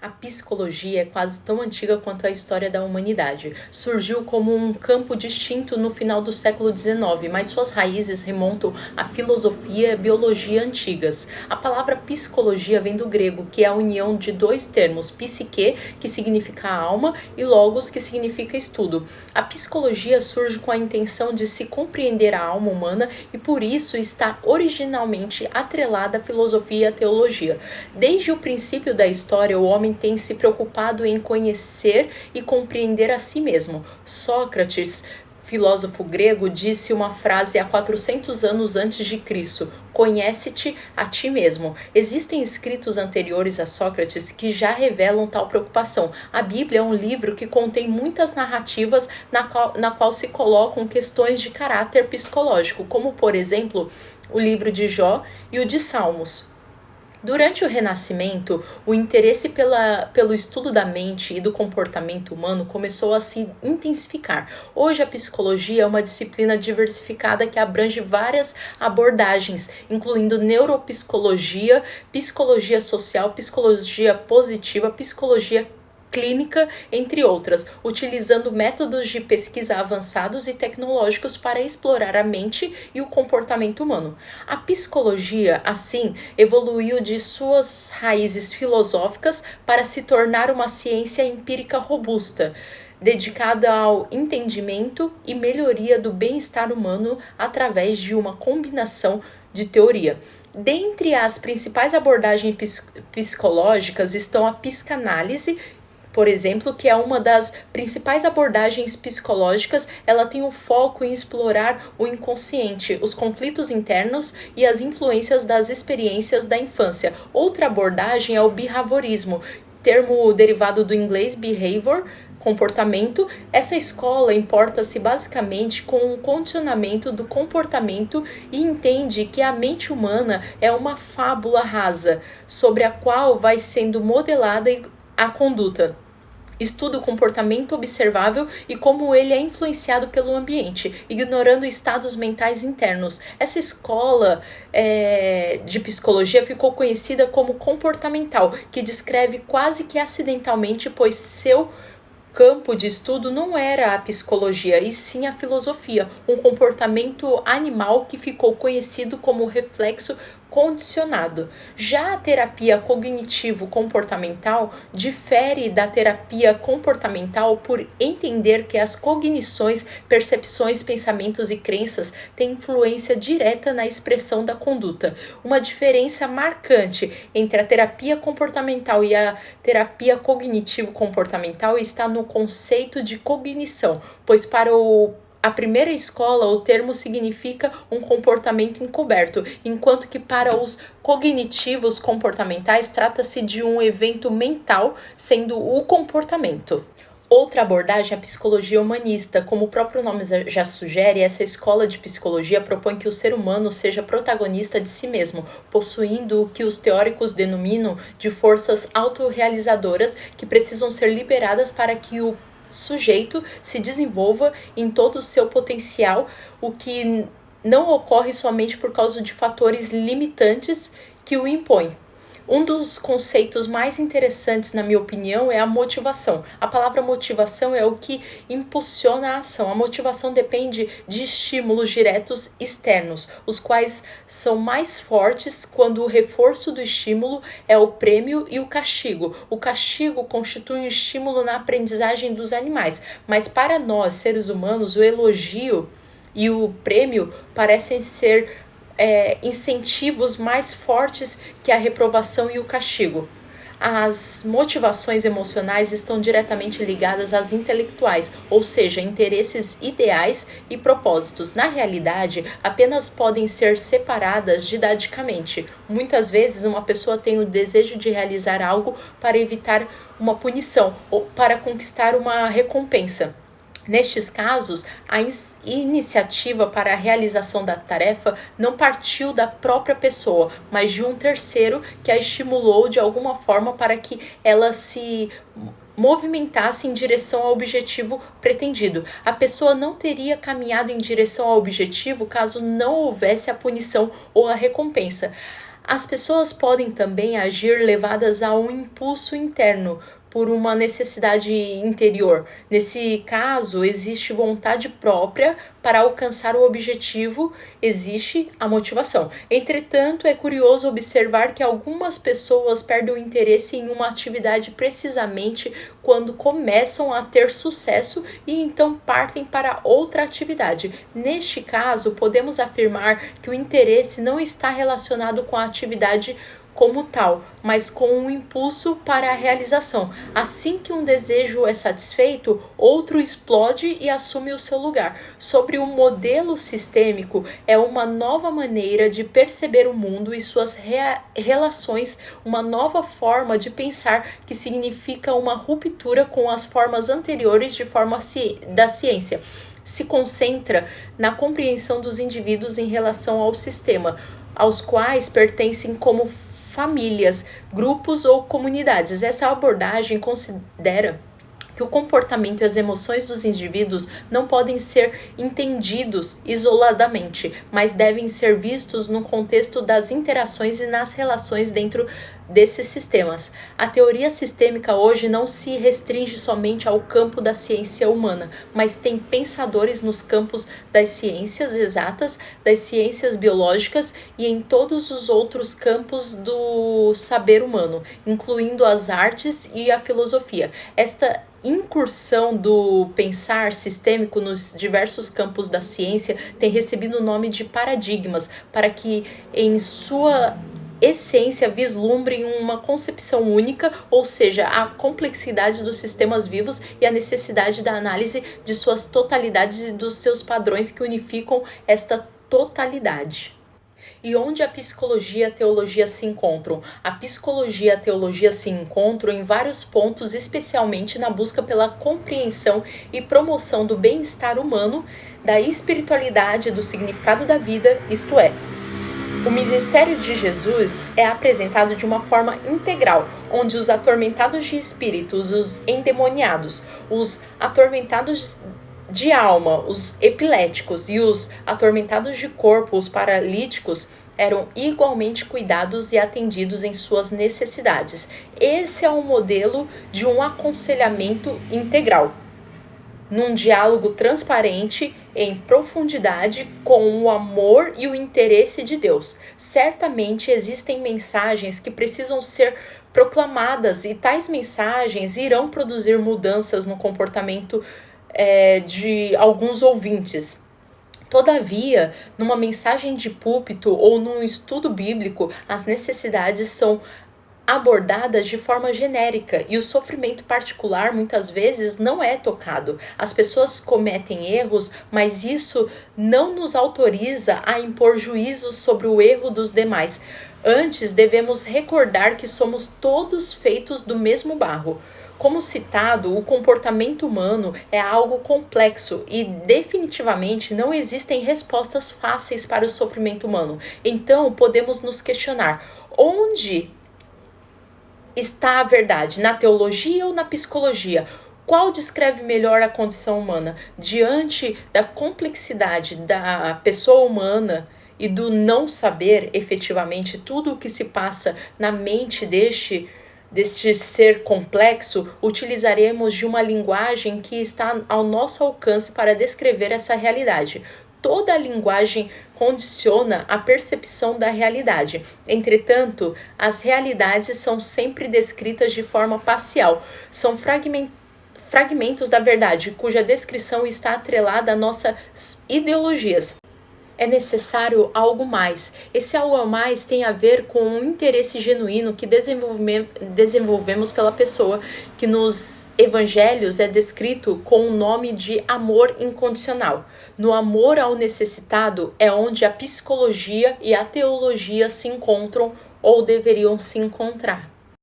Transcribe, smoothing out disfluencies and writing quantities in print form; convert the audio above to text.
A psicologia é quase tão antiga quanto a história da humanidade. Surgiu como um campo distinto no final do século XIX, mas suas raízes remontam à filosofia e à biologia antigas. A palavra psicologia vem do grego, que é a união de dois termos, psique, que significa alma, e logos, que significa estudo. A psicologia surge com a intenção de se compreender a alma humana e por isso está originalmente atrelada à filosofia e à teologia. Desde o princípio da história, o homem tem se preocupado em conhecer e compreender a si mesmo. Sócrates, filósofo grego, disse uma frase há 400 anos antes de Cristo: conhece-te a ti mesmo. Existem escritos anteriores a Sócrates que já revelam tal preocupação. A Bíblia é um livro que contém muitas narrativas na qual se colocam questões de caráter psicológico, como, por exemplo, o livro de Jó e o de Salmos. Durante o Renascimento, o interesse pelo estudo da mente e do comportamento humano começou a se intensificar. Hoje, a psicologia é uma disciplina diversificada que abrange várias abordagens, incluindo neuropsicologia, psicologia social, psicologia positiva, psicologia clínica, entre outras, utilizando métodos de pesquisa avançados e tecnológicos para explorar a mente e o comportamento humano. A psicologia, assim, evoluiu de suas raízes filosóficas para se tornar uma ciência empírica robusta, dedicada ao entendimento e melhoria do bem-estar humano através de uma combinação de teoria. Dentre as principais abordagens psicológicas estão a psicanálise, por exemplo, que é uma das principais abordagens psicológicas. Ela tem o foco em explorar o inconsciente, os conflitos internos e as influências das experiências da infância. Outra abordagem é o behaviorismo, termo derivado do inglês behavior, comportamento. Essa escola importa-se basicamente com o condicionamento do comportamento e entende que a mente humana é uma fábula rasa, sobre a qual vai sendo modelada a conduta. Estuda o comportamento observável e como ele é influenciado pelo ambiente, ignorando estados mentais internos. Essa escola de psicologia ficou conhecida como comportamental, que descreve quase que acidentalmente, pois seu campo de estudo não era a psicologia, e sim a filosofia, um comportamento animal que ficou conhecido como reflexo condicionado. Já a terapia cognitivo-comportamental difere da terapia comportamental por entender que as cognições, percepções, pensamentos e crenças têm influência direta na expressão da conduta. Uma diferença marcante entre a terapia comportamental e a terapia cognitivo-comportamental está no conceito de cognição, pois para a primeira escola, o termo significa um comportamento encoberto, enquanto que para os cognitivos comportamentais trata-se de um evento mental, sendo o comportamento. Outra abordagem é a psicologia humanista. Como o próprio nome já sugere, essa escola de psicologia propõe que o ser humano seja protagonista de si mesmo, possuindo o que os teóricos denominam de forças autorrealizadoras que precisam ser liberadas para que o sujeito se desenvolva em todo o seu potencial, o que não ocorre somente por causa de fatores limitantes que o impõem. Um dos conceitos mais interessantes, na minha opinião, é a motivação. A palavra motivação é o que impulsiona a ação. A motivação depende de estímulos diretos externos, os quais são mais fortes quando o reforço do estímulo é o prêmio e o castigo. O castigo constitui um estímulo na aprendizagem dos animais, mas para nós, seres humanos, o elogio e o prêmio parecem ser incentivos mais fortes que a reprovação e o castigo. As motivações emocionais estão diretamente ligadas às intelectuais, ou seja, interesses ideais e propósitos. Na realidade, apenas podem ser separadas didaticamente. Muitas vezes, uma pessoa tem o desejo de realizar algo para evitar uma punição ou para conquistar uma recompensa. Nestes casos, a iniciativa para a realização da tarefa não partiu da própria pessoa, mas de um terceiro que a estimulou de alguma forma para que ela se movimentasse em direção ao objetivo pretendido. A pessoa não teria caminhado em direção ao objetivo caso não houvesse a punição ou a recompensa. As pessoas podem também agir levadas a um impulso interno, por uma necessidade interior. Nesse caso, existe vontade própria para alcançar o objetivo, existe a motivação. Entretanto, é curioso observar que algumas pessoas perdem o interesse em uma atividade precisamente quando começam a ter sucesso e então partem para outra atividade. Neste caso, podemos afirmar que o interesse não está relacionado com a atividade como tal, mas com um impulso para a realização. Assim que um desejo é satisfeito, outro explode e assume o seu lugar. Sobre o modelo sistêmico, é uma nova maneira de perceber o mundo e suas relações, uma nova forma de pensar que significa uma ruptura com as formas anteriores de forma da ciência. Se concentra na compreensão dos indivíduos em relação ao sistema, aos quais pertencem como famílias, grupos ou comunidades. Essa abordagem considera que o comportamento e as emoções dos indivíduos não podem ser entendidos isoladamente, mas devem ser vistos no contexto das interações e nas relações dentro desses sistemas. A teoria sistêmica hoje não se restringe somente ao campo da ciência humana, mas tem pensadores nos campos das ciências exatas, das ciências biológicas e em todos os outros campos do saber humano, incluindo as artes e a filosofia. Esta incursão do pensar sistêmico nos diversos campos da ciência tem recebido o nome de paradigmas, para que em sua essência vislumbre uma concepção única, ou seja, a complexidade dos sistemas vivos e a necessidade da análise de suas totalidades e dos seus padrões que unificam esta totalidade. E onde a psicologia e a teologia se encontram? A psicologia e a teologia se encontram em vários pontos, especialmente na busca pela compreensão e promoção do bem-estar humano, da espiritualidade, do significado da vida, isto é, o ministério de Jesus é apresentado de uma forma integral, onde os atormentados de espíritos, os endemoniados, os atormentados de alma, os epiléticos e os atormentados de corpo, os paralíticos, eram igualmente cuidados e atendidos em suas necessidades. Esse é o modelo de um aconselhamento integral, num diálogo transparente, em profundidade, com o amor e o interesse de Deus. Certamente existem mensagens que precisam ser proclamadas e tais mensagens irão produzir mudanças no comportamento de alguns ouvintes. Todavia, numa mensagem de púlpito ou num estudo bíblico, as necessidades são abordadas de forma genérica e o sofrimento particular muitas vezes não é tocado. As pessoas cometem erros, mas isso não nos autoriza a impor juízos sobre o erro dos demais. Antes, devemos recordar que somos todos feitos do mesmo barro. Como citado, o comportamento humano é algo complexo e definitivamente não existem respostas fáceis para o sofrimento humano. Então, podemos nos questionar: onde está a verdade? Na teologia ou na psicologia? Qual descreve melhor a condição humana? Diante da complexidade da pessoa humana e do não saber efetivamente tudo o que se passa na mente deste ser complexo, utilizaremos de uma linguagem que está ao nosso alcance para descrever essa realidade. Toda a linguagem condiciona a percepção da realidade. Entretanto, as realidades são sempre descritas de forma parcial. São fragmentos da verdade, cuja descrição está atrelada a nossas ideologias. É necessário algo mais. Esse algo a mais tem a ver com um interesse genuíno que desenvolvemos pela pessoa, que nos evangelhos é descrito com o nome de amor incondicional. No amor ao necessitado é onde a psicologia e a teologia se encontram ou deveriam se encontrar.